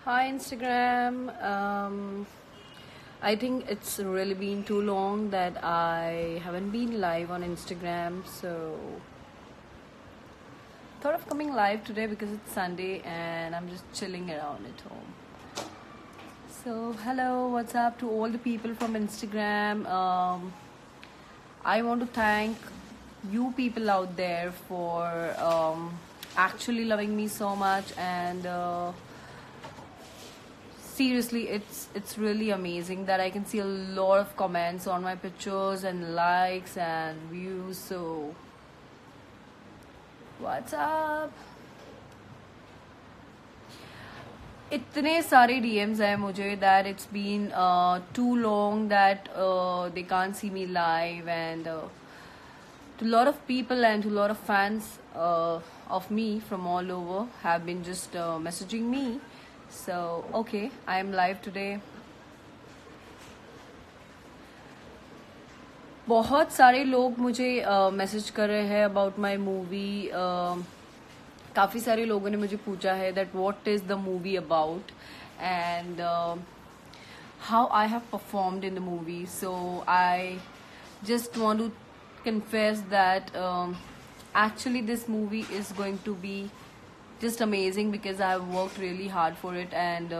Hi Instagram. I think it's really been too long that I haven't been live on Instagram, so thought of coming live today because it's Sunday and I'm just chilling around at home. So hello, what's up to all the people from Instagram? I want to thank you people out there for actually loving me so much and. Seriously, it's really amazing that I can see a lot of comments on my pictures and likes and views. So what's up? इतने सारे DMs हैं मुझे that it's been too long that they can't see me live, and to a lot of people and to a lot of fans of me from all over have been just messaging me. So okay, I am live today. बहुत सारे लोग मुझे message कर रहे हैं about my movie. काफ़ी सारे लोगों ने मुझे पूछा है that what is the movie about and how I have performed in the movie. So I just want to confess that actually this movie is going to be just amazing because I've worked really hard for it, and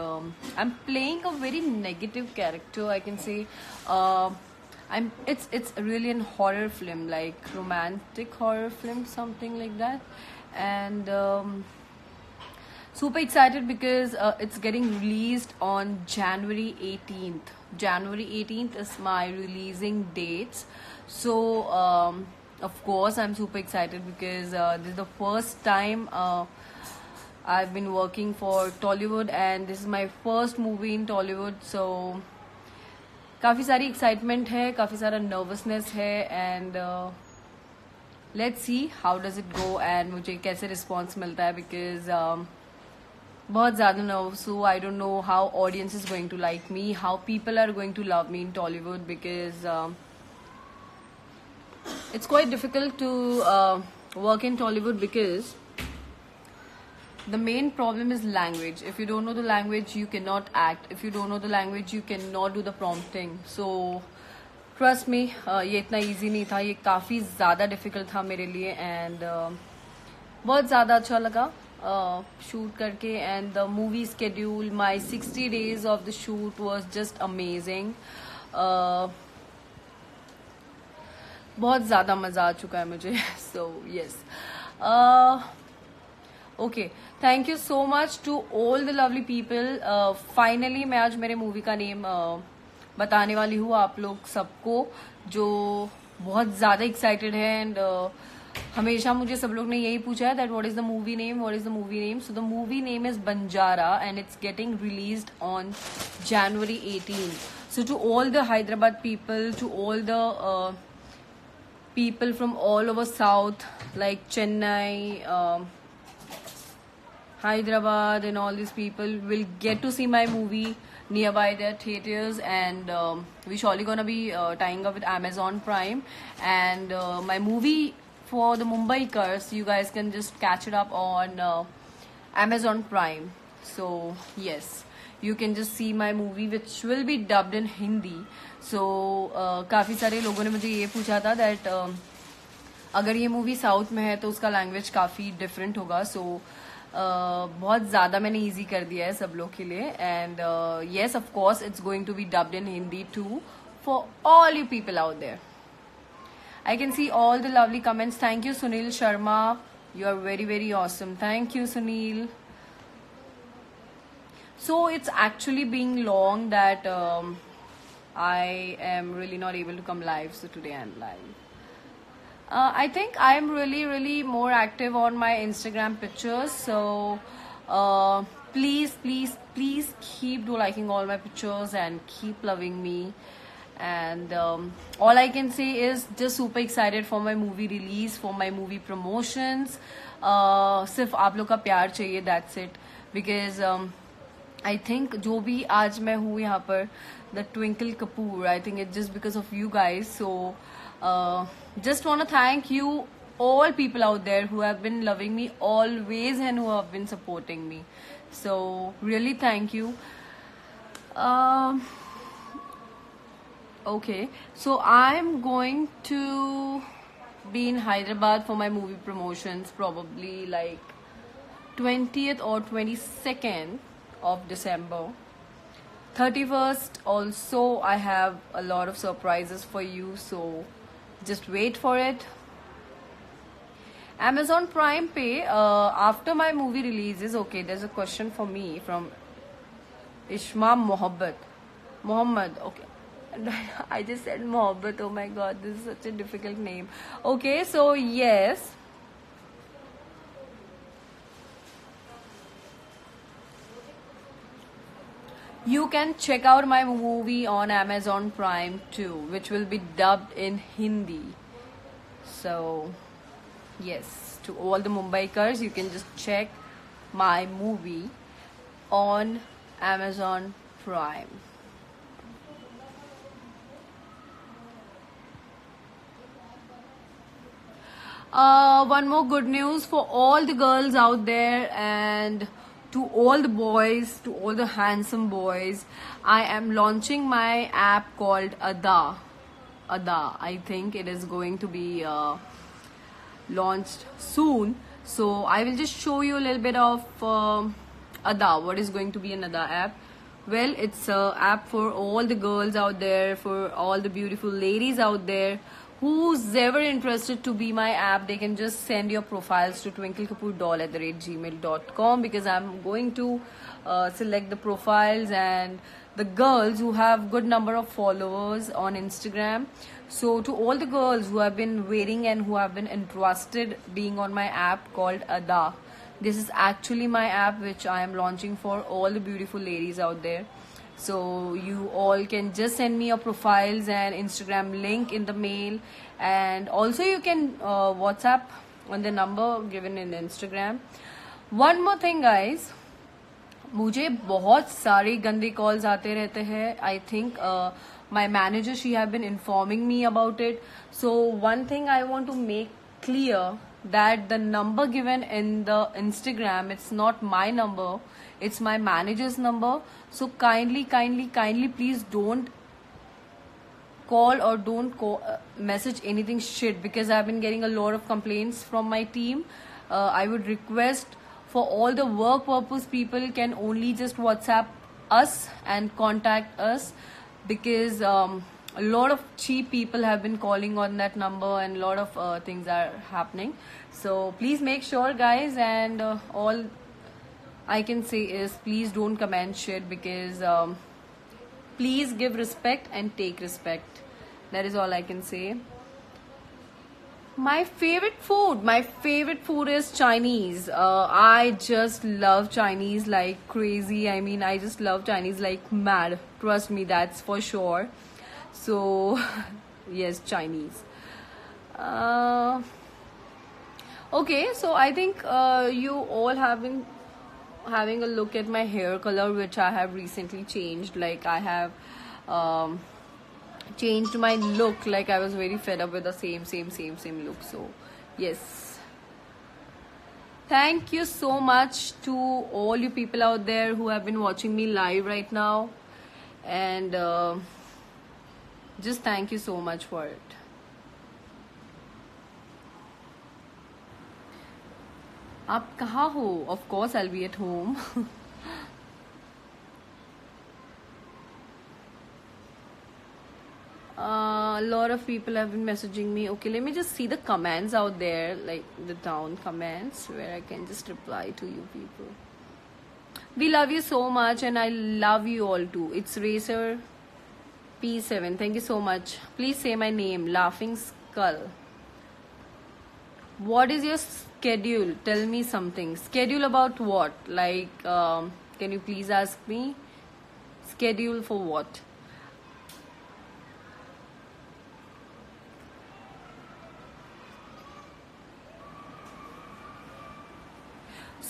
I'm playing a very negative character, I can say. It's really a horror film, like romantic horror film, something like that, and super excited because it's getting released on January 18th. January 18th is my releasing dates, so of course I'm super excited because this is the first time I've been working for Tollywood, and this is my first movie in Tollywood. So काफ़ी सारी excitement है, काफ़ी सारा nervousness है, and let's see how does it go and मुझे कैसे response मिलता है, बिकॉज बहुत ज़्यादा नर्वस हूँ. I don't know how audience is going to like me, how people are going to love me in Tollywood, because it's quite difficult to work in Tollywood because the main problem is language. If you don't know the language, you cannot act. If you don't know the language, you cannot do the prompting. So trust me, ये इतना easy नहीं था, ये काफ़ी ज़्यादा difficult था मेरे लिए, and बहुत ज़्यादा अच्छा लगा shoot करके. And the movie schedule, my 60 days of the shoot was just amazing. बहुत ज़्यादा मज़ा आ चुका है मुझे. So yes. Okay, thank you so much to all the lovely people. Finally मैं आज मेरे मूवी का नेम बताने वाली हूँ आप लोग सबको, जो बहुत ज़्यादा एक्साइटेड है. एंड हमेशा मुझे सब लोग ने यही पूछा है that what is the movie name, what is the movie name. So the movie name is Banjara and it's getting released on January 18th. So to all the Hyderabad people, to all the people from all over South, like Chennai, Hyderabad, and all these people will get to see my movie nearby their theaters, and we surely gonna be tying up with Amazon Prime, and my movie for the Mumbaikars, you guys can just catch it up on Amazon Prime. So yes, you can just see my movie which will be dubbed in Hindi. So काफ़ी सारे लोगों ने मुझे ये पूछा था that अगर ये मूवी साउथ में है तो उसका लैंग्वेज काफ़ी डिफरेंट होगा. सो बहुत ज़्यादा मैंने इजी कर दिया है सब लोग के लिए, and yes of course it's going to be dubbed in Hindi too for all you people out there. I can see all the lovely comments. Thank you Sunil Sharma, you are very very awesome. Thank you Sunil. So it's actually being long that I am really not able to come live, so today I'm live. I think I'm really more active on my Instagram pictures, so please keep liking all my pictures and keep loving me. And all I can say is just super excited for my movie release, for my movie promotions. सिर्फ आप लोग का प्यार चाहिए, that's it. Because I think जो भी आज मैं हूँ यहाँ पर, the Twinkle Kapoor, I think it's just because of you guys. So just want to thank you all people out there who have been loving me always and who have been supporting me. So really thank you. Um, okay, so I'm going to be in Hyderabad for my movie promotions probably like 20th or 22nd of December. 31st also I have a lot of surprises for you, so just wait for it. Amazon Prime Pay, after my movie releases, okay, there's a question for me from Ishma Mohammed, okay. I just said Mohabbat, oh my god, this is such a difficult name. Okay, so yes. You can check out my movie on Amazon Prime too, which will be dubbed in Hindi. So, yes, to all the Mumbaikars, you can just check my movie on Amazon Prime. One more good news for all the girls out there and to all the boys, to all the handsome boys. I am launching my app called Ada. Ada. I think it is going to be launched soon. So I will just show you a little bit of Ada. What is going to be an Ada app? Well, it's an app for all the girls out there, for all the beautiful ladies out there. Who's ever interested to be my app, they can just send your profiles to twinklekapoordoll@gmail.com, because I'm going to select the profiles and the girls who have good number of followers on Instagram. So to all the girls who have been waiting and who have been interested being on my app called Ada, this is actually my app which I am launching for all the beautiful ladies out there. So you all can just send me your profiles and Instagram link in the mail, and also you can WhatsApp on the number given in Instagram. One more thing guys, मुझे बहुत सारे गंदे calls आते रहते हैं. I think my manager, she have been informing me about it. So one thing I want to make clear, that the number given in the Instagram, it's not my number, it's my manager's number. So kindly please don't call or don't message anything shit, because I've been getting a lot of complaints from my team. I would request for all the work purpose people can only just WhatsApp us and contact us, because a lot of cheap people have been calling on that number and a lot of things are happening. So please make sure guys, and all I can say is please don't comment shit, because please give respect and take respect. That is all I can say. My favorite food is Chinese. I just love Chinese like crazy. I mean, I just love Chinese like mad. Trust me, that's for sure. So yes, Chinese. Okay, so I think you all have been having a look at my hair color, which I have recently changed. Like I have changed my look. Like I was very fed up with the same look. So yes, thank you so much to all you people out there who have been watching me live right now, and just thank you so much for it. आप कहाँ हो? Of course I'll be at home. A lot of people have been messaging me. Okay, let me just see the comments out there, like the down comments where I can just reply to you people. We love you so much, and I love you all too. It's Racer P7. Thank you so much. Please say my name, Laughing Skull. What is your schedule? Tell me something. Schedule about what? Like, can you please ask me? Schedule for what?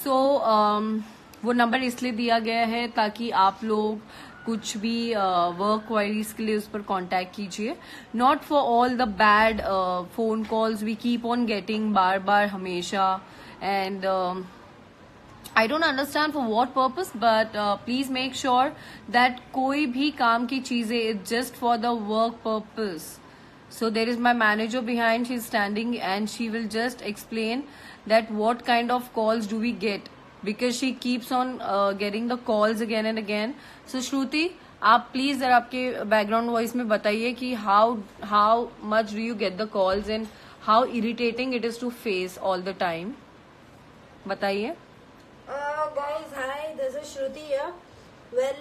So, वो number इसलिए दिया गया है ताकि आप लोग कुछ भी वर्क क्वायरीज के लिए उस पर कांटेक्ट कीजिए. Not for all the bad phone calls we keep on getting बार बार हमेशा, and I don't understand for what purpose, but please make sure that कोई भी काम की चीजें it's just for the work purpose. So there is my manager behind, she's standing and she will just explain that what kind of calls do we get, because she keeps on getting the calls again and again. So Shruti, आप please जरा आपके background voice में बताइए कि how much do you get the calls and how irritating it is to face all the time. बताइए. Guys, hi, this is Shruti here. Well,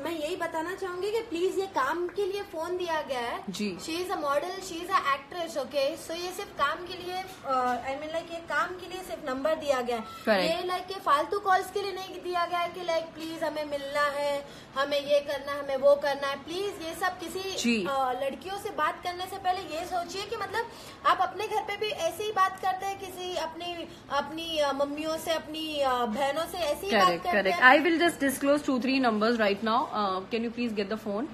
मैं यही बताना चाहूंगी कि प्लीज ये काम के लिए फोन दिया गया है जी. She is a model, she is a actress, okay. So ये सिर्फ काम के लिए आई मीन लाइक ये काम के लिए सिर्फ नंबर दिया गया है. Correct. ये लाइक फालतू कॉल्स के लिए नहीं दिया गया है कि लाइक प्लीज हमें मिलना है, हमें ये करना है, हमें वो करना है. प्लीज ये सब किसी लड़कियों से बात करने से पहले ये सोचिए कि मतलब आप अपने घर पे भी ऐसे ही बात करते हैं, किसी अपनी मम्मियों से, अपनी बहनों से ऐसे ही बात करते हैं. I will just disclose 2-3 numbers right now. Can you please get the phone?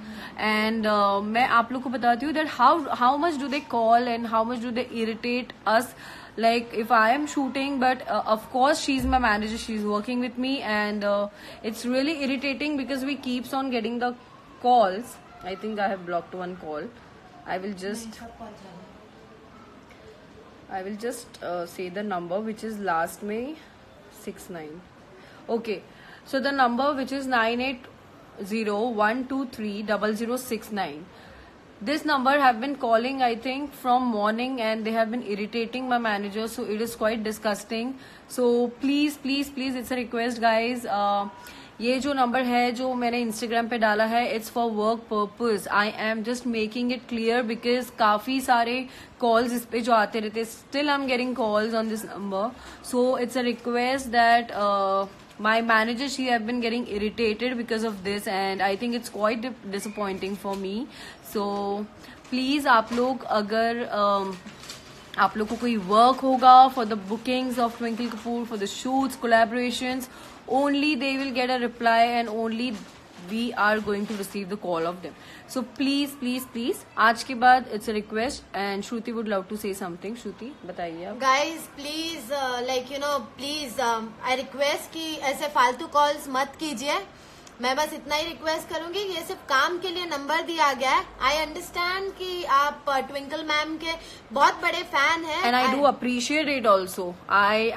And मैं आप लोग को बताती हूँ that how much do they call and how much do they irritate us. Like if I am shooting, but of course she's my manager, she's working with me, and it's really irritating because we keeps on getting the calls. I think I have blocked one call. I will just say the number, which is last May 69. Okay, so the number which is 9801230069. This number have been calling I think from morning and they have been irritating my manager, so it is quite disgusting. So please it's a request guys. ये जो number है जो मैंने Instagram पे डाला है it's for work purpose. I am just making it clear because काफी सारे कॉल्स इस पे जो आते रहते, still I am getting calls on this number. So it's a request that my manager, she have been getting irritated because of this and I think it's quite disappointing for me. So please आप लोग अगर आप लोग को कोई work होगा for the bookings of Twinkle Kapoor, for the shoots, collaborations, only they will get a reply and only we are going to receive the call of them. So please आज के बाद it's a request and Shruti would love to say something. Shruti बताइए आप. Guys, please please I request कि ऐसे फालतू calls मत कीजिए. मैं बस इतना ही रिक्वेस्ट करूंगी. ये सिर्फ काम के लिए नंबर दिया गया है. आई अंडरस्टैंड कि आप ट्विंकल मैम के बहुत बड़े फैन हैं and I do appreciate it also. I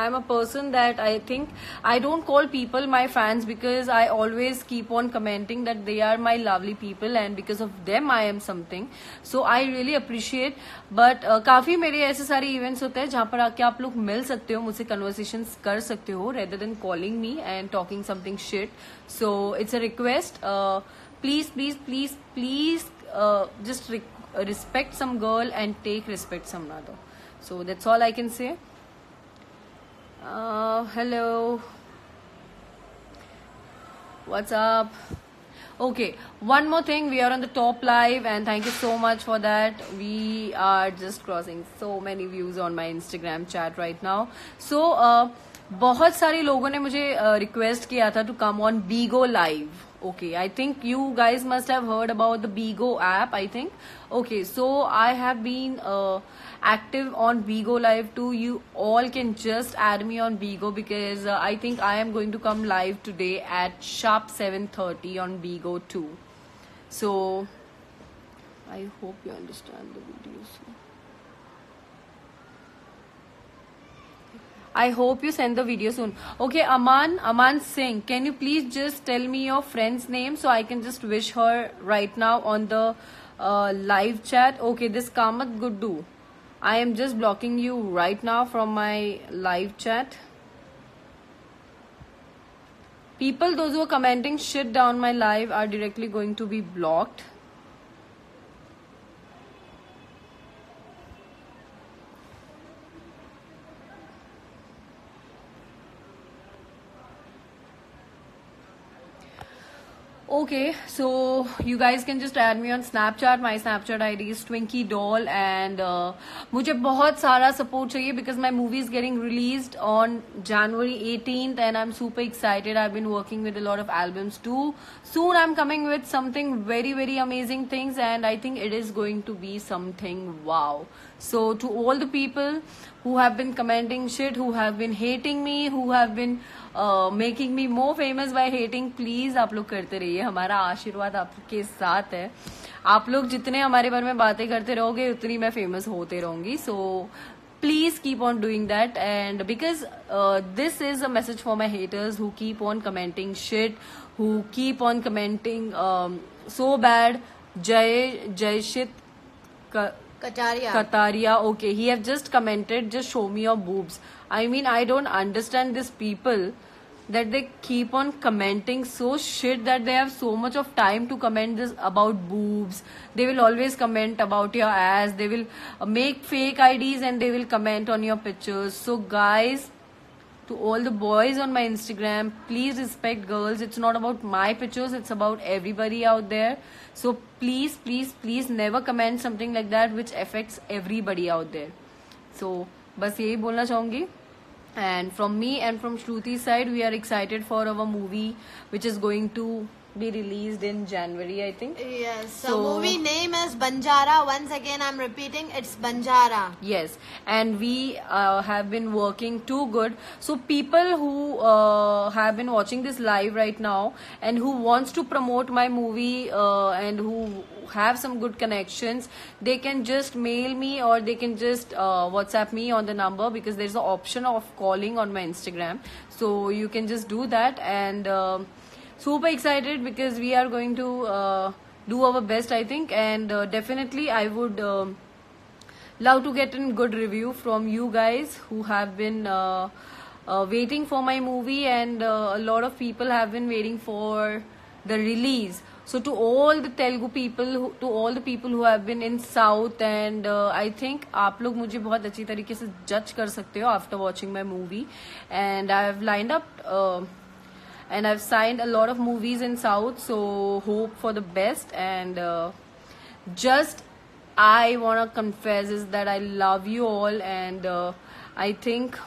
am a person that I think I don't call people my fans because I always keep on commenting that they are my lovely people and because of them I am something. So I really appreciate. But काफी मेरे ऐसे सारे events होते हैं जहाँ पर आके आप लोग मिल सकते हो, मुझसे कन्वर्सेशंस कर सकते हो rather than calling me and talking something shit. So it's a request. Please just respect some girl and take respect some other. So that's all I can say. Hello, what's up? Okay, one more thing, we are on the top live and thank you so much for that. We are just crossing so many views on my Instagram chat right now. So बहुत सारे लोगों ने मुझे request किया था to come on Bigo live. Okay, I think you guys must have heard about the Bigo app, I think. Okay, so I have been active on Bigo Live too. You all can just add me on Bigo because I think I am going to come live today at sharp 7:30 on Bigo too. So I hope you understand the videos. I hope you send the video soon. Okay, Aman Singh, can you please just tell me your friend's name so I can just wish her right now on the live chat. Okay, this Kamat Guddu. I am just blocking you right now from my live chat. People, those who are commenting shit down my live are directly going to be blocked. Okay, so you guys can just add me on Snapchat. My Snapchat ID is Twinkie Doll and मुझे बहुत सारा support चाहिए because my movie is getting released on January 18th and I'm super excited. I've been working with a lot of albums too. Soon I'm coming with something very amazing things and I think it is going to be something wow. So to all the people who have been commenting shit, who have been hating me, who have been making me more famous by hating, please आप लोग करते रहिए, हमारा आशीर्वाद आपके साथ है. आप लोग जितने हमारे बारे में बातें करते रहोगे उतनी मैं फेमस होते रहूंगी. So please keep on doing that, and because this is a message for my haters who keep on commenting shit, who keep on commenting so bad. Jayshit Kataria, okay, he have just commented, just show me your boobs. I mean, I don't understand these people that they keep on commenting so shit, that they have so much of time to comment this about boobs. They will always comment about your ass. They will make fake IDs and they will comment on your pictures. So guys, to all the boys on my Instagram, please respect girls. It's not about my pictures, it's about everybody out there. So please, please, please never comment something like that which affects everybody out there. So बस यही बोलना चाहूंगी. And from me and from Shruti's side, we are excited for our movie, which is going to be released in January, I think. Yes. So movie name is Banjara. Once again, I'm repeating, it's Banjara. Yes. And we have been working too good. So people who have been watching this live right now and who wants to promote my movie and who have some good connections, they can just mail me or they can just WhatsApp me on the number, because there's an option of calling on my Instagram. So you can just do that. And super excited because we are going to do our best, I think. And definitely I would love to get a good review from you guys who have been waiting for my movie, and a lot of people have been waiting for the release. So to all the Telugu people, to all the people who have been in South, and I think आप लोग मुझे बहुत अच्छी तरीके से judge कर सकते हो after watching my movie. And I have lined up and I've signed a lot of movies in South, so hope for the best. And just I wanna confess is that I love you all, and I think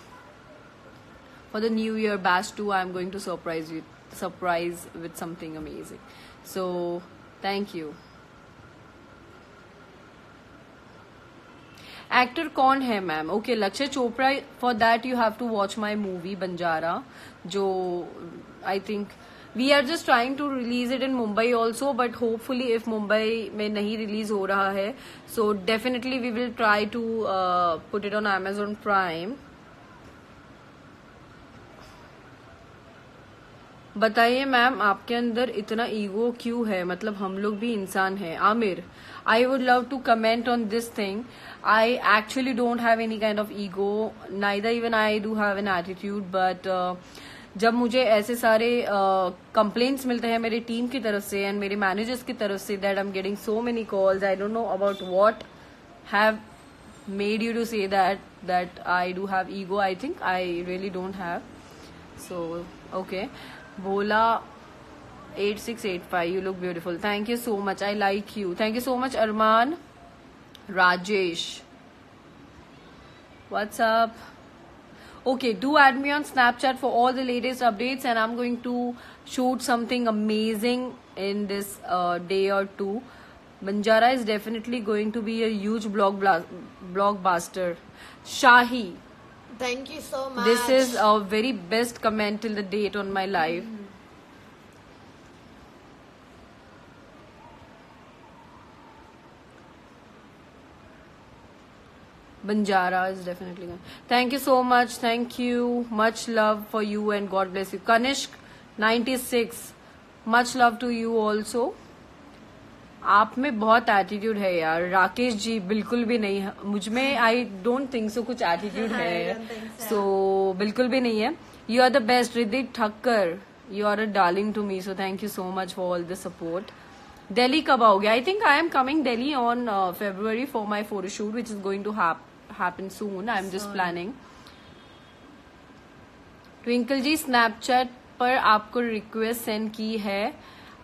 for the New Year Bash 2 I'm going to surprise with something amazing. So thank you. Actor कौन है ma'am? Okay, Lakshya Chopra. For that you have to watch my movie Banjara, जो I think we are just trying to release it in Mumbai also, but hopefully if Mumbai में नहीं release हो रहा है, so definitely we will try to put it on Amazon Prime. बताइए ma'am, आपके अंदर इतना ईगो क्यों है? मतलब हम लोग भी इंसान हैं. Aamir, I would love to comment on this thing. I actually don't have any kind of ego, neither even I do have an attitude, but जब मुझे ऐसे सारे complaints मिलते हैं मेरी टीम की तरफ से and मेरे managers की तरफ से, that I'm getting so many calls, I don't know about what have made you to say that I do have ego. I think I really don't have. So okay, Bola 8685, you look beautiful. Thank you so much. I like you. Thank you so much, Arman. Rajesh, what's up? Okay, do add me on Snapchat for all the latest updates, and I'm going to shoot something amazing in this day or two. Banjara is definitely going to be a huge blockbuster. Shahi, thank you so much. This is a very best comment till the date on my live. Banjara is definitely going. Thank you so much. Thank you. Much love for you and God bless you. Kanishk 96, much love to you also. आप में बहुत attitude है यार. राकेश जी, बिल्कुल भी नहीं है मुझ में. आई डोंट थिंक सो कुछ एटीट्यूड है, सो बिल्कुल भी नहीं है. You are the best. Riddhi Thakkar, you are a darling to me, so thank you so much for all the support. Delhi कब आओगे? I think I am coming Delhi on February for my photo shoot, which is going to happen soon. I'm just planning. Twinkle ji, Snapchat पर आपको request send की है,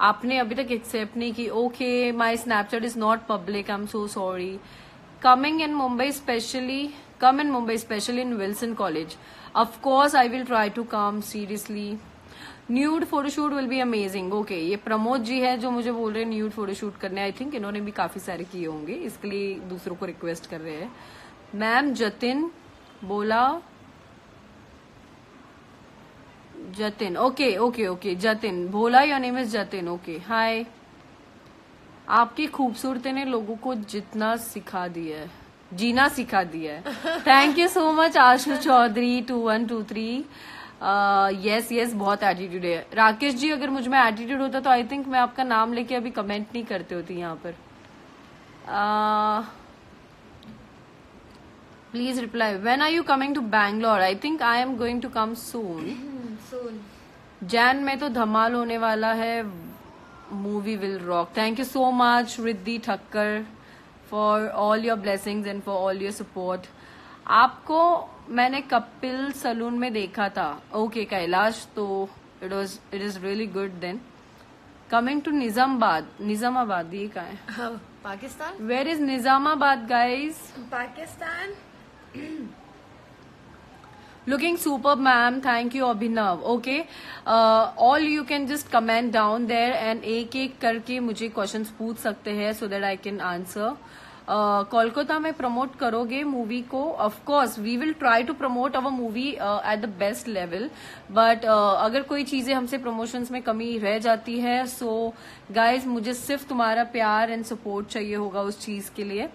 आपने अभी तक accept नहीं की. Okay, my Snapchat is not public, I am so sorry. Coming in Mumbai specially, come in Mumbai specially in Wilson college. Of course I will try to come, seriously. Nude photoshoot will be amazing. Okay, ये प्रमोद जी है जो मुझे बोल रहे हैं nude photoshoot करने. I think इन्होंने भी काफी सारे किए होंगे, इसके लिए दूसरों को रिक्वेस्ट कर रहे हैं. मैम जतिन बोला, Jatin, okay okay okay, Jatin Bhola, your name is Jatin, okay hi. आपकी खूबसूरती ने लोगों को जितना सिखा दिया है, जीना सिखा दिया है। Thank you so much Ashu Chaudhary 2123। Yes yes, बहुत एटीट्यूड है। राकेश जी, अगर मुझ में एटीट्यूड होता तो आई थिंक मैं आपका नाम लेके अभी कमेंट नहीं करते होती यहाँ पर। Please reply, when are you coming to Bangalore? I think I am going to come soon. जैन में तो धमाल होने वाला है, movie will rock. Thank you so much Riddhi Thakkar for all your blessings and for all your support. आपको मैंने Kapil salon में देखा था, ओके कैलाश, तो it is really good then. Coming to Nizamabad, ये कहाँ है? Pakistan. Where is Nizamabad guys? Pakistan. Looking superb, ma'am. Thank you, Abhinav. Okay, all you can just comment down there and एक एक करके मुझे questions पूछ सकते हैं so that I can answer. Kolkata में प्रमोट करोगे मूवी को? Of course, we will try to promote our movie at the best level. But अगर कोई चीजें हमसे promotions में कमी रह जाती है, so guys मुझे सिर्फ तुम्हारा प्यार एंड सपोर्ट चाहिए होगा उस चीज के लिए।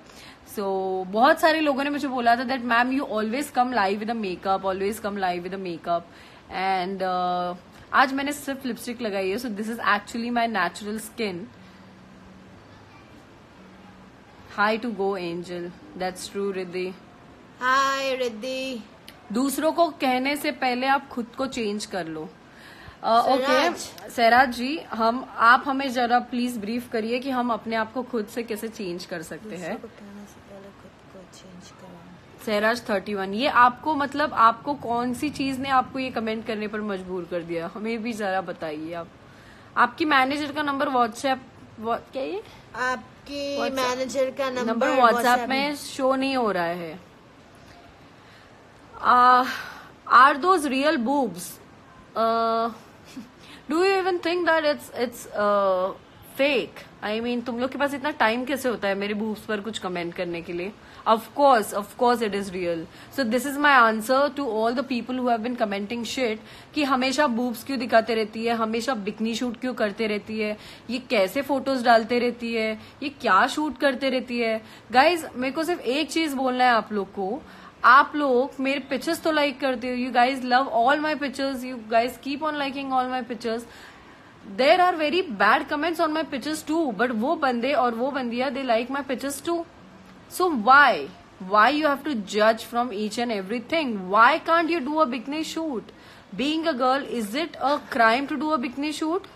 सो बहुत सारे लोगों ने मुझे बोला था that ma'am you always come live with a makeup, always come live with a makeup, and आज मैंने सिर्फ लिपस्टिक लगाई है, so this is actually my natural skin. Hi to go Angel, that's true Riddhi. Hi Riddhi. दूसरों को कहने से पहले आप खुद को चेंज कर लो। ओके सहराज जी, आप हमें जरा प्लीज ब्रीफ करिए कि हम अपने आप को खुद से कैसे चेंज कर सकते हैं। सहराज 31, ये आपको मतलब आपको कौन सी चीज ने आपको ये कमेंट करने पर मजबूर कर दिया, हमें भी जरा बताइए। आप आपकी मैनेजर का नंबर व्हाट्सएप क्या ये आपकी मैनेजर का नंबर व्हाट्सएप में शो नहीं हो रहा है। Are those real boobs? Do you even think that it's fake? I mean तुम लोग के पास इतना टाइम कैसे होता है मेरे बूब्स पर कुछ कमेंट करने के लिए? Of course it is real. So this is my answer to all the people who have been commenting shit कि हमेशा boobs क्यों दिखाते रहती है, हमेशा बिकनी शूट क्यों करते रहती है, ये कैसे फोटोज डालते रहती है, ये क्या शूट करते रहती है। गाइज मेरे को सिर्फ एक चीज बोलना है आप लोग को, आप लोग मेरे पिक्चर्स तो लाइक करते हो, you guys love all my pictures, you guys keep on liking all my pictures. There are very bad comments on my pictures too, but वो बंदे और वो बंदियां they like my pictures too. So why you have to judge from each and everything? Why can't you do a bikini shoot? Being a girl, is it a crime to do a bikini shoot?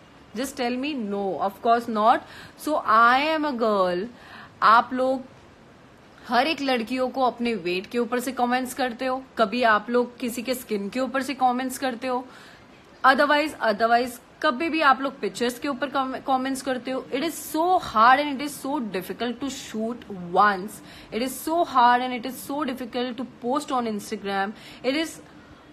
Just tell me. No, of course not. So I am a girl. आप लोग हर एक लड़कियों को अपने wait के ऊपर से comments करते हो, कभी आप लोग किसी के स्किन के ऊपर से कमेंट्स करते हो, अदरवाइज कभी भी आप लोग पिक्चर्स के ऊपर कमेंट्स करते हो। It is so hard and it is so difficult to shoot once, it is so hard and it is so difficult to post on Instagram, it is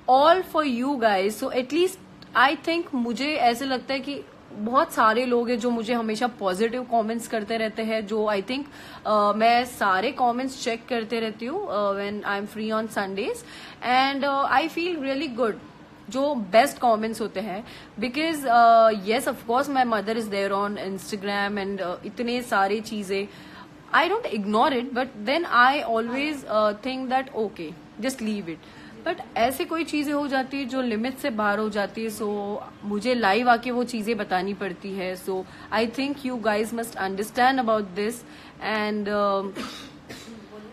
all for you guys. So at least I think मुझे ऐसे लगता है कि बहुत सारे लोग हैं जो मुझे हमेशा पॉजिटिव कमेंट्स करते रहते हैं, जो आई थिंक मैं सारे कमेंट्स चेक करते रहती हूँ when I am free on Sundays, and I feel really good जो बेस्ट कमेंट्स होते हैं, because yes of course my mother is there on Instagram and इतने सारी चीजें, I don't ignore it, but then I always think that okay just leave it. But ऐसे कोई चीजें हो जाती है जो लिमिट से बाहर हो जाती है, सो मुझे लाइव आके वो चीजें बतानी पड़ती है। So I think you guys must understand about this, and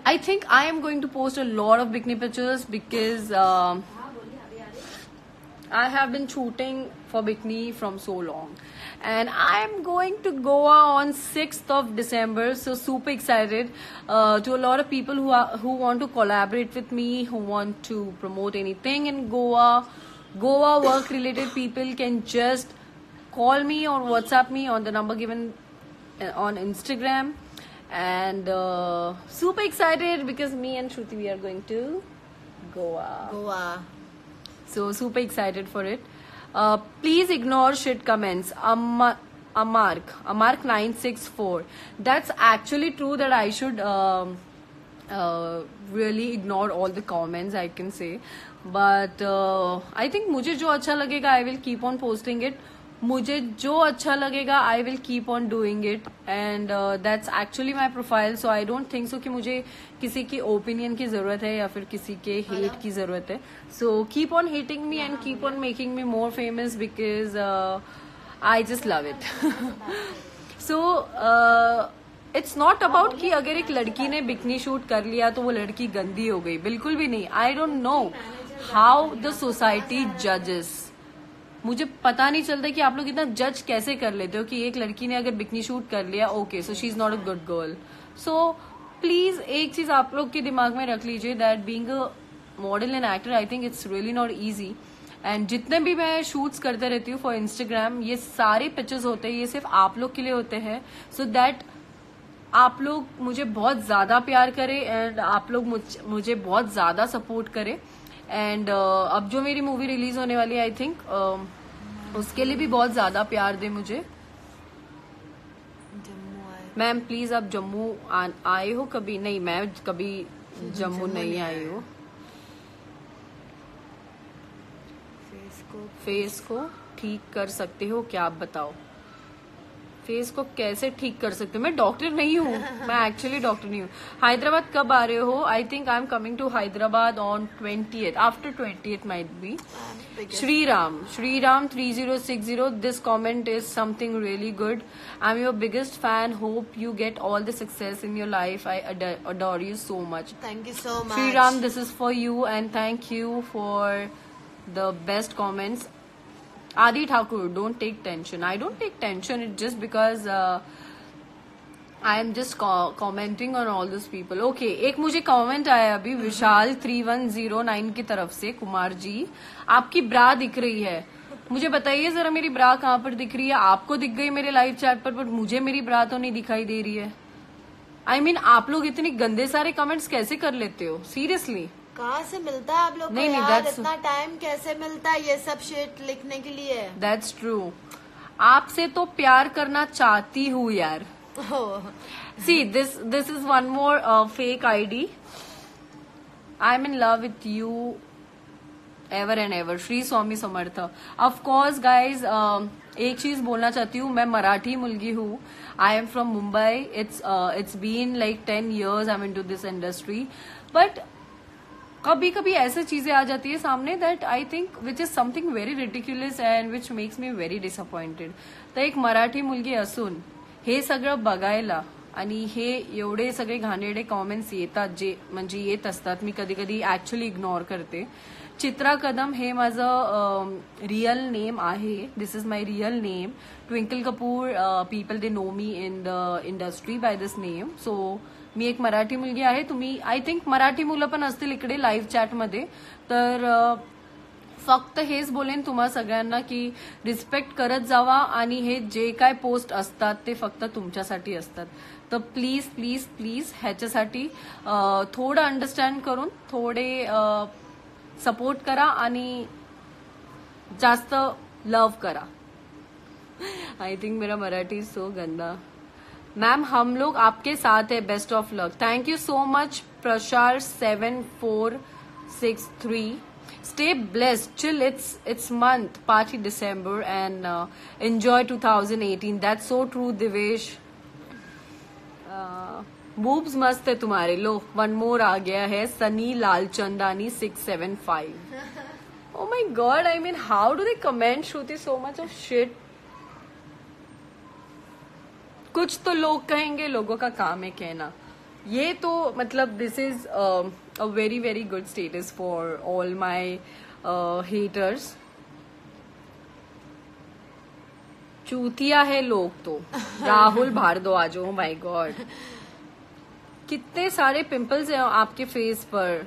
I think I am going to post a lot of bikini pictures because I have been shooting for bikini from so long, and I am going to Goa on 6th of December. So super excited. To a lot of people who want to collaborate with me, who want to promote anything in Goa work related people can just call me or WhatsApp me on the number given on Instagram. And super excited because me and Shruti we are going to Goa. So super excited for it. Please ignore shit comments. Amark 964. That's actually true that I should really ignored all the comments, I can say. But I think मुझे जो अच्छा लगेगा I will keep on posting it. मुझे जो अच्छा लगेगा I will keep on doing it, and that's actually my profile. So I don't think so कि मुझे किसी की opinion की जरूरत है या फिर किसी के hate की जरूरत है. So keep on hating me and keep on making me more famous because I just love it. So it's not about कि अगर एक लड़की ने बिकनी शूट कर लिया तो वो लड़की गंदी हो गई, बिल्कुल भी नहीं. आई don't know how the society जजेस. मुझे पता नहीं चलता कि आप लोग इतना जज कैसे कर लेते हो कि एक लड़की ने अगर बिकनी शूट कर लिया, okay so she is not a good girl. So please एक चीज आप लोग के दिमाग में रख लीजिए, that being a model and actor I think it's really not easy. And जितने भी मैं शूट्स करते रहती हूँ फॉर इंस्टाग्राम, ये सारे पिक्चर्स होते हैं, ये सिर्फ आप लोग के लिए होते हैं, सो दैट आप लोग मुझे बहुत ज्यादा प्यार करें एंड आप लोग मुझे बहुत ज्यादा सपोर्ट करें. एंड अब जो मेरी मूवी रिलीज होने वाली है आई थिंक उसके लिए भी बहुत ज्यादा प्यार दे मुझे. मैम प्लीज आप जम्मू आए हो कभी? नहीं, मैं कभी जम्मू नहीं आई हूँ. फेस को ठीक कर सकते हो क्या, आप बताओ. फेस को कैसे ठीक कर सकते हो? मैं डॉक्टर नहीं हूँ, मैं एक्चुअली डॉक्टर नहीं हूँ. हैदराबाद कब आ रहे हो? I think I am coming to Hyderabad on 20th, after 20th might be. Sriram 3060, this comment is something really good. I am your biggest fan, hope you get all the success in your life. I adore you so much. Thank you so much Sriram, this is for you and thank you for the best comments. Adi Thakur, don't take tension. I don't take tension. It's just because I am just commenting on all those people. Okay, एक मुझे comment आया अभी विशाल 3109 की तरफ से. कुमार जी, आपकी ब्रा दिख रही है, मुझे बताइए जरा मेरी ब्रा कहाँ पर दिख रही है. आपको दिख गई मेरे लाइव चैट पर, बट मुझे मेरी ब्रा तो नहीं दिखाई दे रही है. I mean, आप लोग इतनी गंदे सारे कमेंट्स कैसे कर लेते हो? सीरियसली कहाँ से मिलता है आप लोग को यार, इतना टाइम कैसे मिलता है ये सब शिट लिखने के लिए? That's true. आपसे तो प्यार करना चाहती हूँ यार. See this is one more fake ID. I am in love with you ever and ever. Shri Swami Samarth. Of course guys, एक चीज बोलना चाहती हूँ, मैं मराठी मुलगी हूँ. I am from Mumbai. It's been like 10 years I am into this industry. But कभी कभी ऐसी चीजें आ जाती है सामने that I think which is something very ridiculous and which makes me very disappointed. तर एक मराठी मुलगी असून हे सगळं बघायला आणि हे एवढे सगळे घाणेरडे कॉमेंट्स येतात, जे म्हणजे येत असतात, मी कधी कधी ऍक्च्युअली इग्नोर करते. चित्रा कदम हे माझं रियल नेम आहे. This is my real name. Twinkle Kapoor, people they know me in the industry by this name. So मी एक मराठी मुलगी आहे. तुम्ही आय थिंक मराठी मुलं पण असतील इकडे लाईव्ह चॅटमध्ये. तर फक्त हेच बोलेन तुम्हा सगळ्यांना की रिस्पेक्ट करत जावा आणि हे जे काय पोस्ट असतात ते फक्त तुमच्यासाठी असतात. तर प्लीज प्लीज प्लीज ह्याच्यासाठी थोडं अंडरस्टँड करून थोडे सपोर्ट करा आणि जास्त लव करा. आई थिंक मेरा मराठी सो गंदा. मैम हम लोग आपके साथ है, best of luck. Thank you so much Prashar 7463. Stay blessed, chill. It's month party December and enjoy 2018. That's so true, Divesh. Boobs मस्त है तुम्हारे. लो वन मोर आ गया है. Sunny Lalchandani 675. Oh my God! I mean, how do they comment Shruti so much of shit? कुछ तो लोग कहेंगे, लोगों का काम है कहना. ये तो मतलब this is a very very good status for all my haters. चूतिया है लोग तो. Rahul Bhardwaj, oh my god, कितने सारे पिंपल्स हैं आपके फेस पर.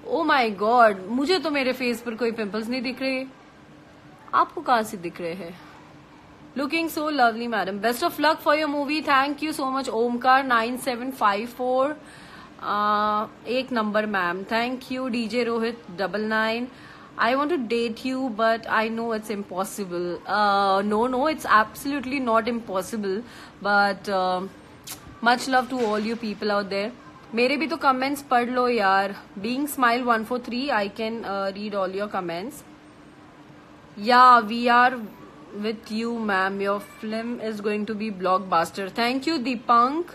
ओ माय गॉड, मुझे तो मेरे फेस पर कोई पिंपल्स नहीं दिख रहे. आपको कहाँ से दिख रहे हैं? Looking so lovely, madam. Best of luck for your movie. Thank you so much, Omkar 9754. एक number, ma'am. Thank you, DJ Rohit 99. I want to date you, but I know it's impossible. No, it's absolutely not impossible. But much love to all you people out there. मेरे भी तो comments पढ़ लो यार. Being Smile 143, I can read all your comments. Yeah, we are with you, ma'am. Your film is going to be blockbuster. Thank you, Deepank.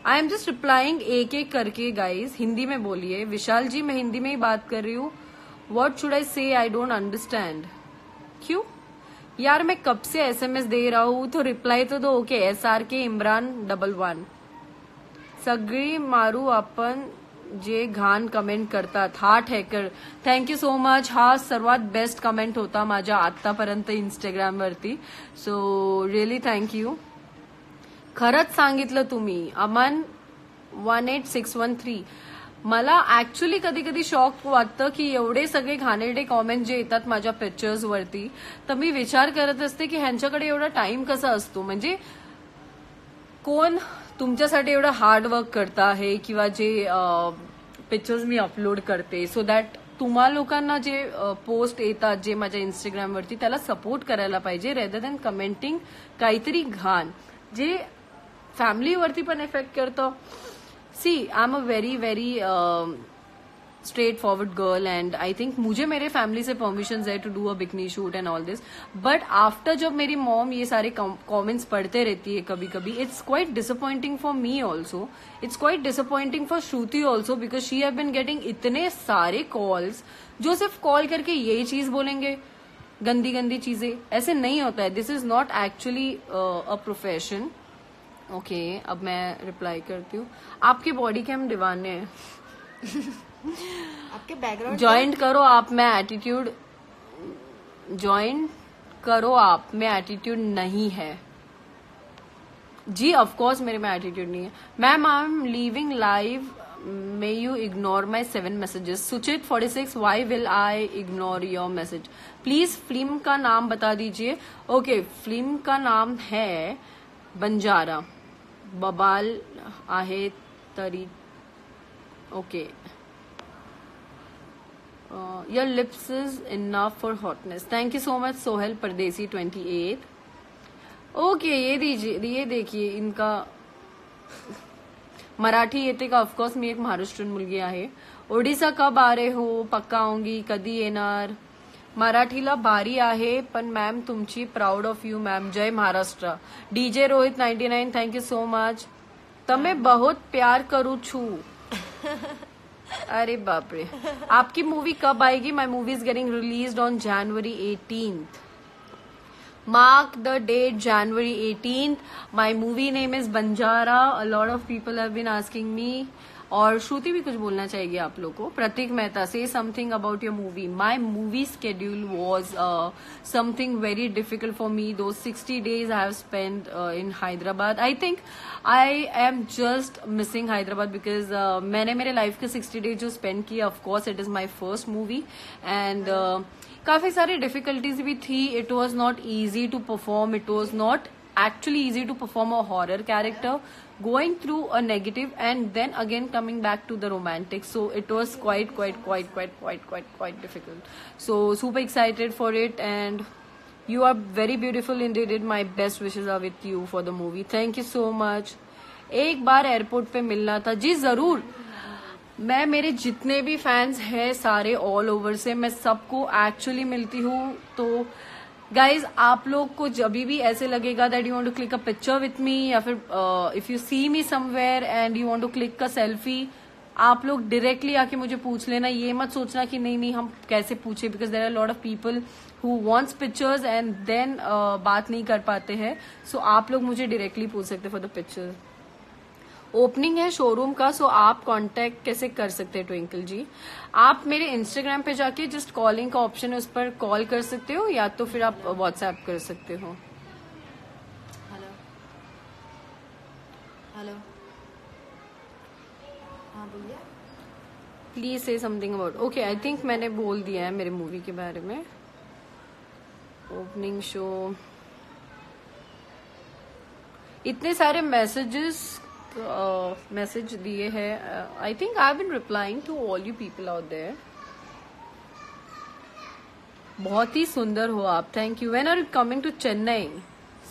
I am just replying एक एक करके guys. Hindi में बोलिए. विशाल जी, मैं हिंदी में ही बात कर रही हूँ. What should I say? I don't understand. क्यों यार, मैं कब से SMS दे रहा हूँ तो रिप्लाई तो दो. ओके, SRK इमरान 11 सगळी मारू आपण जे घाण कमेंट करतात. Heart hacker, thank you so much. हा सर्वात बेस्ट कमेंट होता माझ्या आतापर्यंत इंस्टाग्राम वरती. So really thank you. खरंच सांगितलं तुम्ही. अमन 18613, मला ऍक्च्युली कधी कधी शॉक वाटतं की एवढे सगळे घाणेरडे कॉमेंट जे येतात माझ्या पिक्चर्स वरती, तर मी विचार करत असते की ह्यांच्याकडे एवढा टाइम कसा असतो. म्हणजे कोण तुमच्यासाठी एवढं हार्ड वर्क करता आहे, किंवा जे पिक्चर्स मी अपलोड करते सो दॅट तुम्हा लोकांना जे पोस्ट येतात जे माझ्या इंस्टाग्रामवरती, त्याला सपोर्ट करायला पाहिजे रेदर दॅन कमेंटिंग काहीतरी घाण जे फॅमिलीवरती पण इफेक्ट करतं. See, I am a very very straight forward girl and I think मुझे मेरे फैमिली से परमिशन है to do a bikini shoot and all this. But after जब मेरी मॉम ये सारे कमेंट्स पढ़ते रहती है कभी कभी, it's quite disappointing for me also. It's quite disappointing for Shruti also, because she have been getting इतने सारे कॉल्स जो सिर्फ कॉल करके यही चीज बोलेंगे, गंदी गंदी चीजें. ऐसे नहीं होता है. This is not actually a profession. Okay, अब मैं रिप्लाई करती हूँ. आपके बॉडी के हम दीवाने हैं. आपके बैकग्राउंड ज्वाइन करो आप में एटीट्यूड, ज्वाइन करो आप में एटीट्यूड नहीं है जी. ऑफ कोर्स मेरे में एटीट्यूड नहीं है. Ma'am I am leaving live, may you ignore my 7 messages. Suchit 46, why will I ignore your message. Please film का नाम बता दीजिए. ओके, फिल्म का नाम है बंजारा. बबाल आहे तरी. Okay, your lips is enough for hotness. Thank you so much Sohail परदेसी 28. ओके, ये दीजिए, ये देखिए इनका मराठी येते का. ऑफकोर्स मी एक महाराष्ट्रीयन मुलगी आहे. ओडिसा कब आ रहे हो? पक्का आऊंगी. कधी येणार? मराठीला बारी आहे पण मॅम तुमची प्राउड ऑफ यू मॅम. जय Maharashtra. DJ Rohit 99, thank you so much. तमे बहुत प्यार करू छू. अरे बाप रे. आपकी मूवी कब आएगी? My movie is getting released on January 18th. Mark the date, January 18th. My movie name is Banjara. A lot of people have been asking me. और श्रुति भी कुछ बोलना चाहेगी आप लोग को. प्रतीक Mehta, say something about your movie. My movie schedule was something very difficult for me. Those 60 days I have spent in Hyderabad. I think I am just missing Hyderabad because मैंने मेरे लाइफ के 60 days जो spend किए, of course it is my first movie and काफी सारी difficulties भी थी. It was not easy to perform. It was not actually easy to perform a horror character, going through a negative and then again coming back to the romantic. So it was quite difficult. So super excited for it and you are very beautiful indeed. My best wishes are with you for the movie. Thank you so much. एक बार airport पे मिलना था जी. जरूर. मैं मेरे जितने भी fans हैं सारे ऑल ओवर से, मैं सबको एक्चुअली मिलती हूँ. तो गाइज, आप लोग को जब भी ऐसे लगेगा that you want to click a picture with me, या फिर if you see me somewhere and you want to click a selfie, आप लोग डायरेक्टली आके मुझे पूछ लेना. ये मत सोचना कि नहीं हम कैसे पूछे, because there are lot of people who wants pictures and then बात नहीं कर पाते हैं. सो आप लोग मुझे डायरेक्टली पूछ सकते फॉर द पिक्चर्स. ओपनिंग है शोरूम का, सो आप कांटेक्ट कैसे कर सकते हैं ट्विंकल जी? आप मेरे इंस्टाग्राम पे जाके जस्ट कॉलिंग का ऑप्शन है, उस पर कॉल कर सकते हो, या तो फिर आप व्हाट्सएप कर सकते हो. हेलो हेलो, हाँ बोलिए. प्लीज से something about. Okay, I think मैंने बोल दिया है मेरे मूवी के बारे में. ओपनिंग शो, इतने सारे मैसेज दिए हैं. I think I have been replying to all you people out there. बहुत ही सुंदर हो आप. Thank you. When are you coming to Chennai?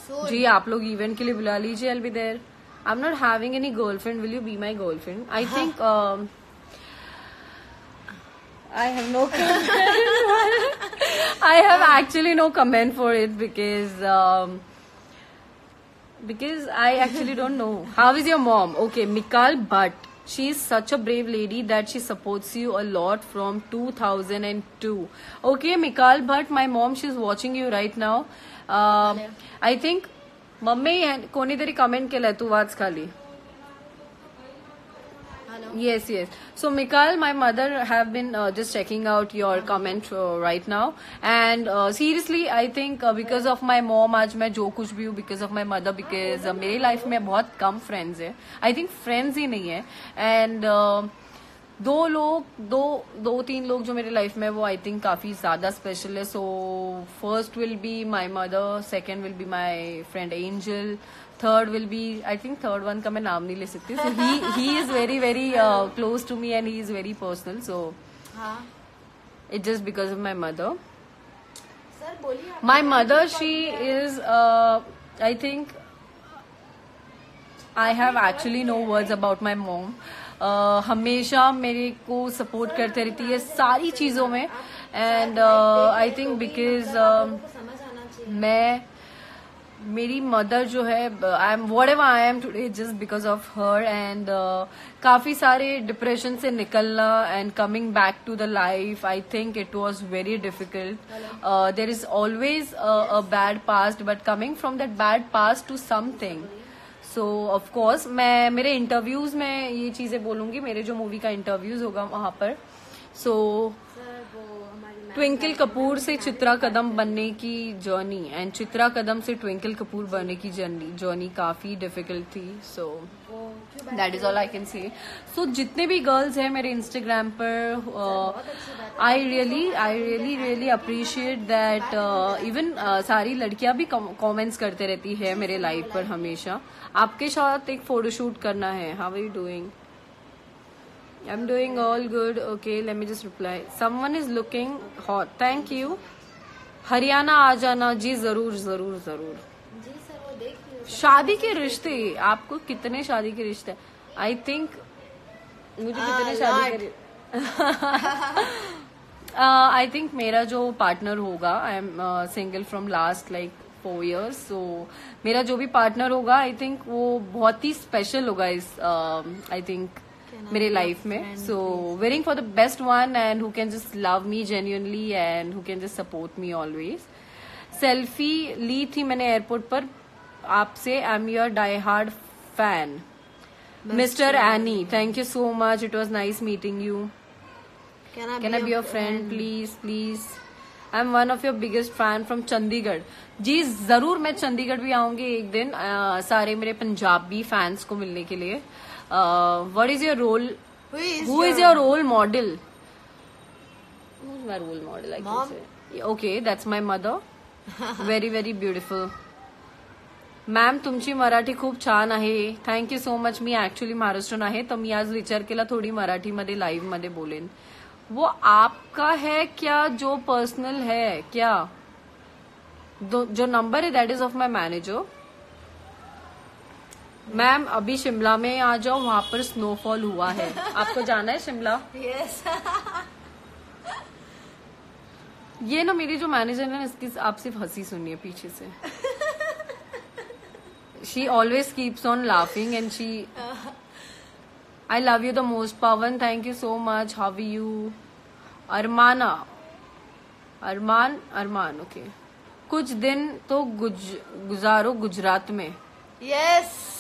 जी, आप लोग इवेंट के लिए बुला लीजिए. I will be there. I'm not having any girlfriend. Will you be my girlfriend? I think I have no comment. I have actually no comment for it because I actually don't know. How is your mom? Okay, Mikal Bhatt. She is such a brave lady that she supports you a lot from 2002. Okay, Mikal Bhatt, my mom, she's watching you right now. I think mummy कोणीतरी comment केलाय तू watch खाली. Yes. So Mikal, my mother have been just checking out your comment right now, and seriously, I think because of my mom, आज मैं जो कुछ भी हूँ because of my mother, because मेरी life में बहुत कम friends है. I think friends ही नहीं है, and दो तीन लोग जो मेरे लाइफ में वो आई थिंक काफी ज्यादा स्पेशल है. So first will be my mother, second will be my friend Angel, third will be I think third one का मैं नाम नहीं ले सकती. So he is very very close to me and he is very personal. So it just because of my mother. My mother she is I think I have actually no words about my mom. हमेशा मेरे को support करते रहती है सारी चीजों में, and I think because मेरी मदर जो है I am whatever I am today just because of her. And काफी सारे डिप्रेशन से निकलना and coming back to the life, I think it was very difficult. There is always a bad past, but coming from that bad past to something. So of course मैं मेरे interviews में ये चीजें बोलूंगी, मेरे जो मूवी का interviews होगा वहां पर. सो ट्विंकल कपूर से चित्रा कदम बनने की जर्नी एंड चित्रा कदम से ट्विंकल कपूर बनने की जर्नी काफी डिफिकल्ट थी. So that is all I can say. So जितने भी गर्ल्स हैं मेरे इंस्टाग्राम पर, I really appreciate that even सारी लड़कियां भी कमेंट्स करते रहती है मेरे लाइफ पर हमेशा. आपके साथ एक फोटोशूट करना है. How are you doing? I'm doing all good. Okay, let me just reply. Someone is looking hot. Thank you. Haryana आ जाना जी. जरूर. जी सर, वो देख लियो. शादी के रिश्ते, आपको कितने शादी के रिश्ते? आई थिंक मुझे कितने शादी के आई थिंक मेरा जो पार्टनर होगा, आई am single from last like 4 years. सो मेरा जो भी पार्टनर होगा आई थिंक वो बहुत ही स्पेशल होगा इस आई थिंक मेरे लाइफ में. So waiting for the best one and who can just love me genuinely and who can just support me always. Selfie ली थी मैंने एयरपोर्ट पर आपसे. I am your die hard fan mister Annie. Thank you so much. It was nice meeting you. Can I be your friend please? I am one of your biggest fan from Chandigarh. जी जरूर, मैं चंडीगढ़ भी आऊंगी एक दिन सारे मेरे Punjabi fans को मिलने के लिए. What is your role? Who is your role model? Who's my role model? I can say. Okay, that's my mother. Very very beautiful. Ma'am तुमची मराठी खूप छान आहे. Thank you so much. मी ऍक्च्युली महाराष्ट्रीयन आहे, तर मी आज विचार केला थोडी मराठीमध्ये लाईव्ह मध्ये बोलेन. वो आपका है क्या जो पर्सनल है क्या? जो नंबर है that is of my manager. Ma'am अभी शिमला में आ जाओ, वहां पर स्नोफॉल हुआ है. आपको जाना है शिमला? यस. ये ना मेरी जो मैनेजर है इसकी आप सिर्फ हंसी सुनिए है पीछे से. She always keeps on laughing and she I love you the most. Pawan thank you so much. How are you? Armaan okay. कुछ दिन तो गुजारो गुजरात में. Yes.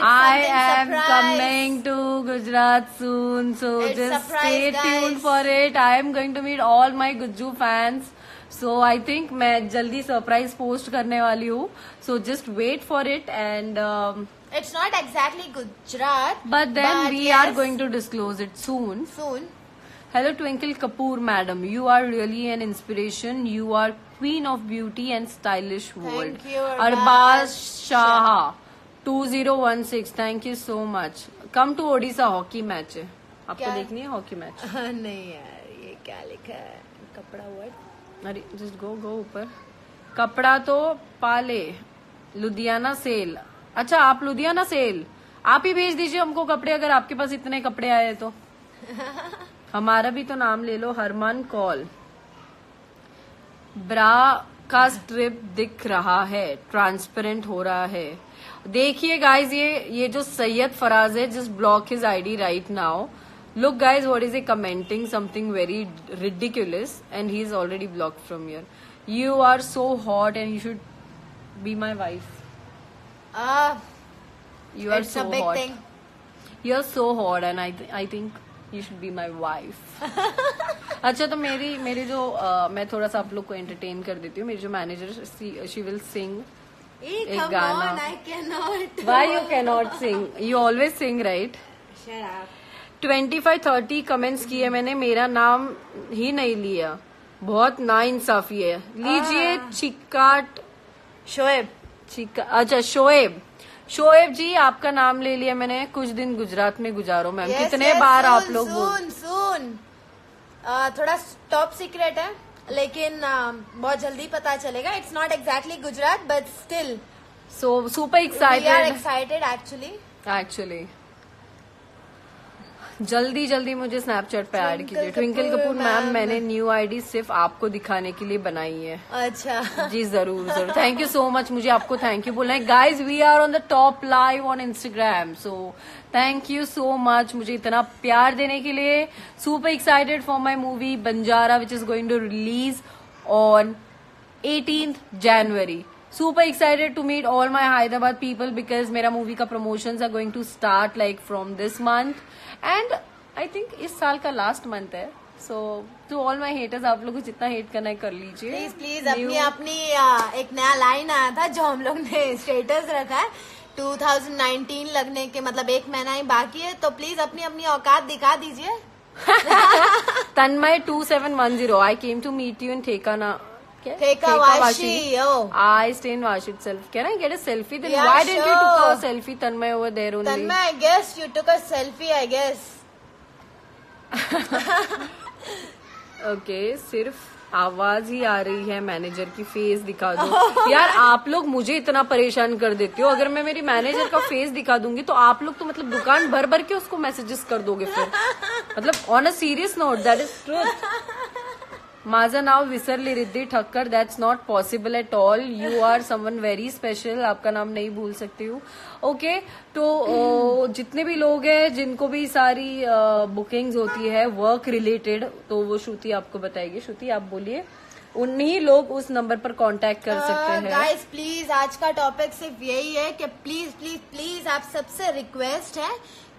I am coming to Gujarat soon, so just stay tuned for it. I am going to meet all my Gujju fans. So I think मैं जल्दी surprise post करने वाली हूँ. So just wait for it and it's not exactly Gujarat, but then we are going to disclose it soon. Hello Twinkle Kapoor madam, you are really an inspiration. You are queen of beauty and stylish world. Thank you. Arbaz Shah 2016. Thank you so much. Come to Odisha. Hockey match है, आपको देखनी है hockey match? नहीं यार, ये क्या लिखा है? कपड़ा वर्ड. अरे जस्ट गो ऊपर. कपड़ा तो पाले लुधियाना सेल. अच्छा आप लुधियाना सेल. आप ही भेज दीजिए हमको कपड़े, अगर आपके पास इतने कपड़े आए तो। हमारा भी तो नाम ले लो, हरमान कॉल। ब्रा का स्ट्रिप दिख रहा है, ट्रांसपेरेंट हो रहा है। देखिए गाइज, ये जो सैयद फराज है, just block his ID right now. Look guys, what is he commenting something very ridiculous and he is already blocked from here. You are so hot and you should be my wife. You are so hot. Thing. You are so hot and I think you should be my wife. अच्छा, तो मेरी जो मैं थोड़ा सा आप लोग को एंटरटेन कर देती हूँ। मेरी जो मैनेजर, शी विल सिंग एक गाना। I cannot. Why you cannot sing? You always sing, right? Shut up. 25-30 comments किए मैंने, मेरा नाम ही नहीं लिया, बहुत नाइंसाफी है। लीजिए चिकाट शोएब। अच्छा शोएब जी, आपका नाम ले लिया मैंने। कुछ दिन गुजरात में गुजारो मैम। कितने बार आप लोग सुन थोड़ा टॉप सीक्रेट है, लेकिन बहुत जल्दी पता चलेगा। It's not exactly Gujarat but still so super excited actually. जल्दी मुझे स्नैपचैट पे ऐड कीजिए। ट्विंकल कपूर मैम, मैंने न्यू आईडी सिर्फ आपको दिखाने के लिए बनाई है। अच्छा जी, जरूर। Thank you so much. मुझे आपको थैंक यू बोलना है। Guys, we are on the top live on Instagram, so thank you so much मुझे इतना प्यार देने के लिए। Super excited for my movie Banjara which is going to release on 18th January. Super excited to meet all my Hyderabad people because मेरा movie का promotions are going to start like from this month and I think इस साल का last month है। So to all my haters, आप लोग को जितना हेट करना है कर लीजिए प्लीज। अपनी एक नया लाइन आया था जो हम लोग ने स्टेटस रखा है 2019 लगने के, मतलब 1 महीना ही बाकी है, तो प्लीज अपनी औकात दिखा दीजिए। तन्मय 2710, I came to meet you in Thekana. Thekavashi. I stay in Vashi itself. Can I get a selfie? Then why didn't you took a selfie, Tanmay, over there only? Tanmay, I guess you took a selfie, I guess. Okay, सिर्फ आवाज ही आ रही है manager की, face दिखा दो। यार आप लोग मुझे इतना परेशान कर देते हो। अगर मैं मेरी मैनेजर का फेस दिखा दूंगी तो आप लोग तो मतलब दुकान भर के उसको मैसेजेस कर दोगे फिर। मतलब on a serious note, that is truth. माझं नाव विसरली Riddhi Thakkar, that's not possible at all. You are someone very special, आपका नाम नहीं भूल सकती हूँ। ओके, तो जितने भी लोग हैं जिनको भी सारी बुकिंग्स होती है वर्क रिलेटेड, तो वो श्रुति आपको बताएगी। श्रुति, आप बोलिए। उन्हीं लोग उस नंबर पर कांटेक्ट कर सकते हैं। गाइस प्लीज, आज का टॉपिक सिर्फ यही है कि प्लीज प्लीज प्लीज आप सबसे रिक्वेस्ट है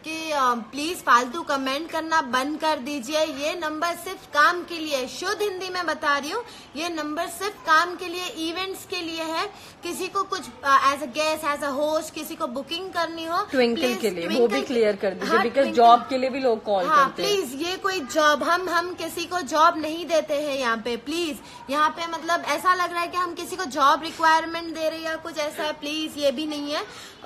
कि प्लीज फालतू कमेंट करना बंद कर दीजिए। ये नंबर सिर्फ काम के लिए, शुद्ध हिंदी में बता रही हूँ, ये नंबर सिर्फ काम के लिए, इवेंट्स के लिए है। किसी को कुछ as a guest, as a host, किसी को बुकिंग करनी हो ट्विंकल के लिए, वो भी क्लियर कर दीजिए, बिकॉज जॉब के लिए भी लोग कॉल करते हैं। प्लीज, ये कोई जॉब, हम किसी को जॉब नहीं देते हैं यहाँ पे। प्लीज, यहाँ पे मतलब ऐसा लग रहा है कि हम किसी को जॉब रिक्वायरमेंट दे रहे हैं या कुछ ऐसा है। प्लीज, ये भी नहीं है।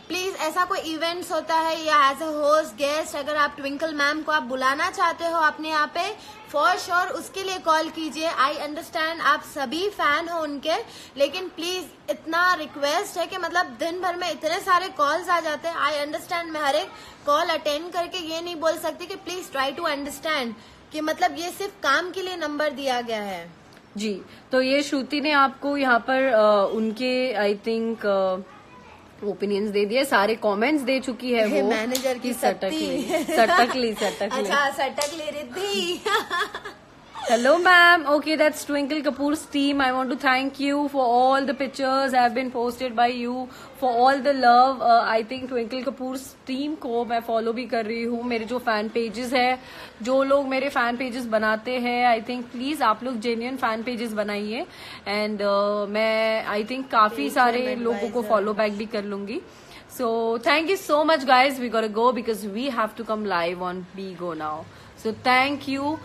प्लीज, ऐसा कोई इवेंट्स होता है या एज अ होस्ट गेस्ट, अगर आप ट्विंकल मैम को आप बुलाना चाहते हो अपने यहाँ पे, फॉर श्योर उसके लिए कॉल कीजिए। आई अंडरस्टैंड आप सभी फैन हो उनके, लेकिन प्लीज इतना रिक्वेस्ट है कि मतलब दिन भर में इतने सारे कॉल्स आ जाते हैं। आई अंडरस्टैंड, मैं हर एक कॉल अटेंड करके ये नहीं बोल सकती कि प्लीज ट्राई टू अंडरस्टैंड कि मतलब ये सिर्फ काम के लिए नंबर दिया गया है। जी, तो ये श्रुति ने आपको यहाँ पर उनके आई थिंक ओपिनियंस दे दिए, सारे कमेंट्स दे चुकी है वो मैनेजर की सटकली अच्छा सटकली Riddhi. Hello ma'am, okay, that's Twinkle Kapoor's team. I want to thank you for all the pictures have been posted by you, for all the love. I think Twinkle Kapoor's team को मैं follow भी कर रही हूँ। मेरे जो fan pages है, जो लोग मेरे fan pages बनाते हैं, I think please आप लोग genuine fan pages बनाइए, and मैं I think काफी सारे लोगों को follow back भी कर लूंगी। So thank you so much guys, we gotta go because we have to come live on Bigo now. So thank you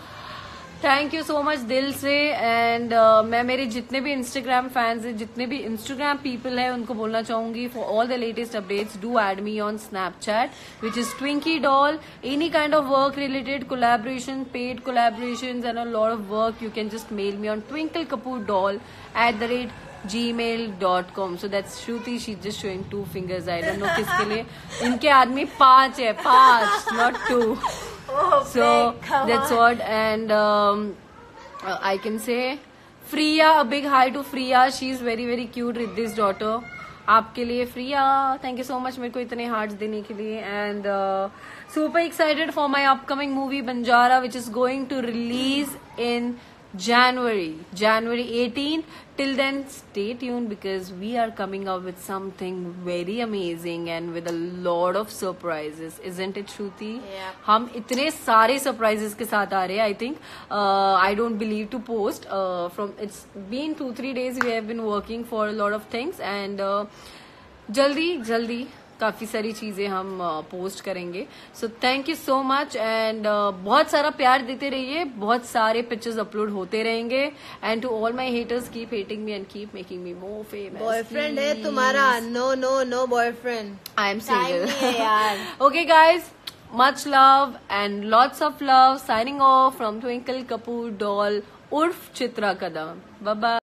so much दिल से। एंड मैं मेरे जितने भी इंस्टाग्राम फैंस हैं, जितने भी इंस्टाग्राम पीपल है, उनको बोलना चाहूंगी for all the latest updates do add me on Snapchat which is twinky doll. Any kind of work related collaboration, paid collaborations and a lot of work, you can just mail me on twinklecapoordoll@gmail.com। gmail.com. So that's Shruti. She's just showing 2 fingers. I don't know किसके लिए. इनके आदमी 5 है, 5, not 2. So that's what. And I can say Freya, a big hi to Freya. She's very very cute. Riddhi's daughter. आपके लिए Freya, thank you so much मेरे को इतने hearts देने के लिए. And super excited for my upcoming movie Banjara, which is going to release in January 18. Till then, stay tuned because we are coming up with something very amazing and with a lot of surprises, isn't it, Shruti? Yeah. हम इतने सारे surprises के साथ आ रहे हैं. I think I don't believe to post from. It's been 2-3 days we have been working for a lot of things and जल्दी काफी सारी चीजें हम पोस्ट करेंगे. सो thank you so much and बहुत सारा प्यार देते रहिए. बहुत सारे पिक्चर्स अपलोड होते रहेंगे. And to all my haters, keep hating me and keep making me more famous. Boyfriend है तुम्हारा? No boyfriend. I am single. Okay guys, much love and lots of love. Signing off from Twinkle Kapoor doll urf Chitra Kadam. Bye bye.